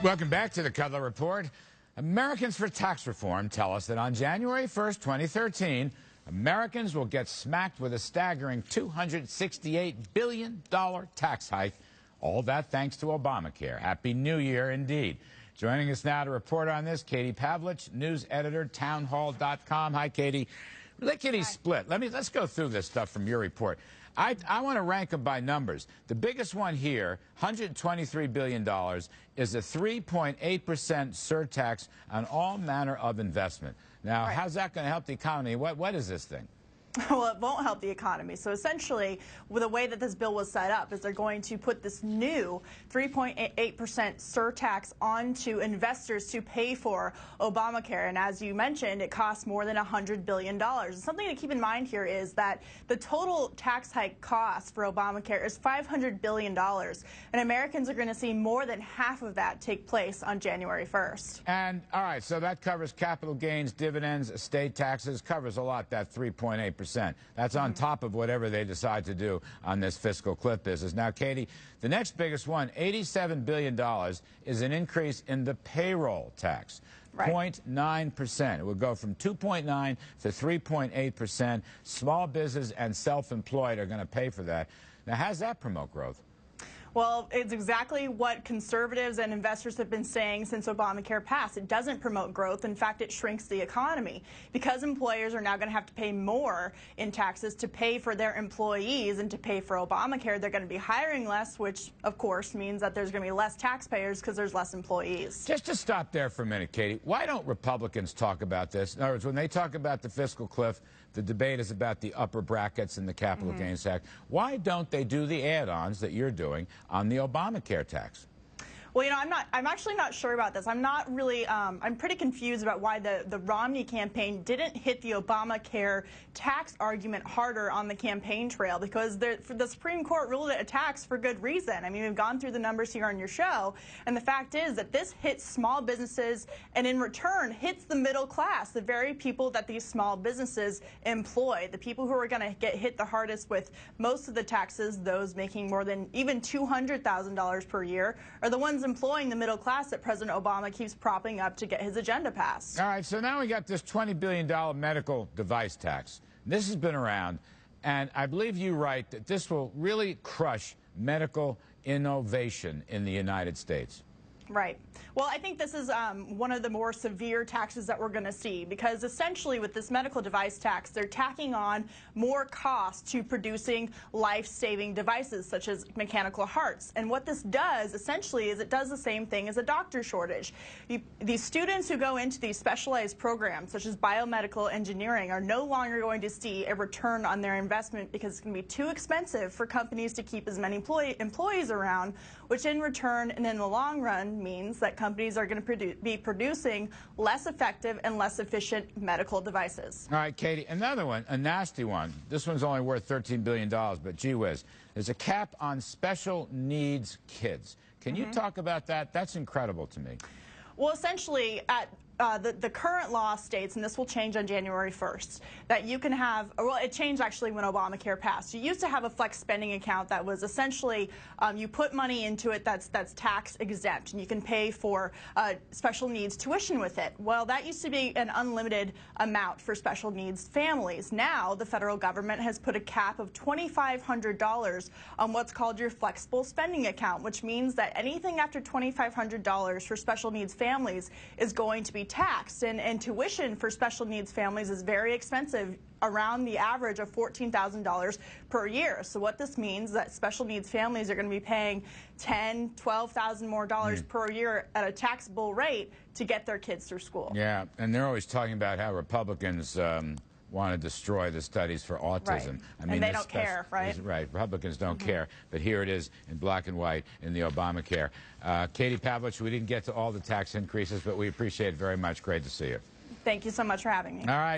Welcome back to the Kudlow Report. Americans for Tax Reform tell us that on January 1st, 2013, Americans will get smacked with a staggering $268 billion tax hike. All that thanks to Obamacare. Happy New Year indeed. Joining us now to report on this, Katie Pavlich, news editor, townhall.com. Hi, Katie. Split. Let's go through this stuff from your report. I want to rank them by numbers. The biggest one here, $123 billion, is a 3.8% surtax on all manner of investment. Now, how's that going to help the economy? What is this thing? Well, it won't help the economy. So essentially, with the way that this bill was set up is they're going to put this new 3.8% surtax onto investors to pay for Obamacare. And as you mentioned, it costs more than $100 billion. And something to keep in mind here is that the total tax hike cost for Obamacare is $500 billion. And Americans are going to see more than half of that take place on January 1st. And, all right, so that covers capital gains, dividends, estate taxes, covers a lot, that 3.8%. That's on top of whatever they decide to do on this fiscal cliff business. Now, Katie, the next biggest one, $87 billion, is an increase in the payroll tax. 0.9%. It would go from 2.9 to 3.8%. Small business and self-employed are going to pay for that. Now, how does that promote growth? Well, it's exactly what conservatives and investors have been saying since Obamacare passed. It doesn't promote growth. In fact, it shrinks the economy. Because employers are now going to have to pay more in taxes to pay for their employees and to pay for Obamacare, they're going to be hiring less, which, of course, means that there's going to be less taxpayers because there's less employees. Just to stop there for a minute, Katie, why don't Republicans talk about this? In other words, when they talk about the fiscal cliff, the debate is about the upper brackets and the capital gains tax. Why don't they do the add-ons that you're doing on the Obamacare tax? Well, you know, I'm actually not sure about this. I'm not really, I'm pretty confused about why the Romney campaign didn't hit the Obamacare tax argument harder on the campaign trail, because the Supreme Court ruled it a tax for good reason. I mean, we've gone through the numbers here on your show, and the fact is that this hits small businesses and in return hits the middle class, the very people that these small businesses employ. The people who are going to get hit the hardest with most of the taxes, those making more than even $200,000 per year, are the ones employing the middle class that President Obama keeps propping up to get his agenda passed. All right, so now we got this $20 billion medical device tax. This has been around, and I believe you write that this will really crush medical innovation in the United States. Right. Well, I think this is one of the more severe taxes that we're going to see, because essentially with this medical device tax, they're tacking on more cost to producing life-saving devices such as mechanical hearts. And what this does essentially is it does the same thing as a doctor shortage. These students who go into these specialized programs such as biomedical engineering are no longer going to see a return on their investment, because it's going to be too expensive for companies to keep as many employees around, which in return and in the long run means that companies are going to be producing less effective and less efficient medical devices. All right, Katie, another one, a nasty one. This one's only worth $13 billion, but gee whiz. There's a cap on special needs kids. Can you talk about that? That's incredible to me. Well, essentially, the current law states, and this will change on January 1st, that you can have, well, it changed actually when Obamacare passed. You used to have a flex spending account that was essentially, you put money into it that's tax exempt, and you can pay for special needs tuition with it. Well, that used to be an unlimited amount for special needs families. Now, the federal government has put a cap of $2,500 on what's called your flexible spending account, which means that anything after $2,500 for special needs families is going to be taxed, and tuition for special needs families is very expensive, around the average of $14,000 per year. So what this means is that special needs families are going to be paying $10,000, $12,000 more per year at a taxable rate to get their kids through school. Yeah, and they're always talking about how Republicans want to destroy the studies for autism. Right. I mean, and they don't care, right? Right. Republicans don't care, but here it is in black and white in the Obamacare. Katie Pavlich, we didn't get to all the tax increases, but we appreciate it very much. Great to see you. Thank you so much for having me. All right.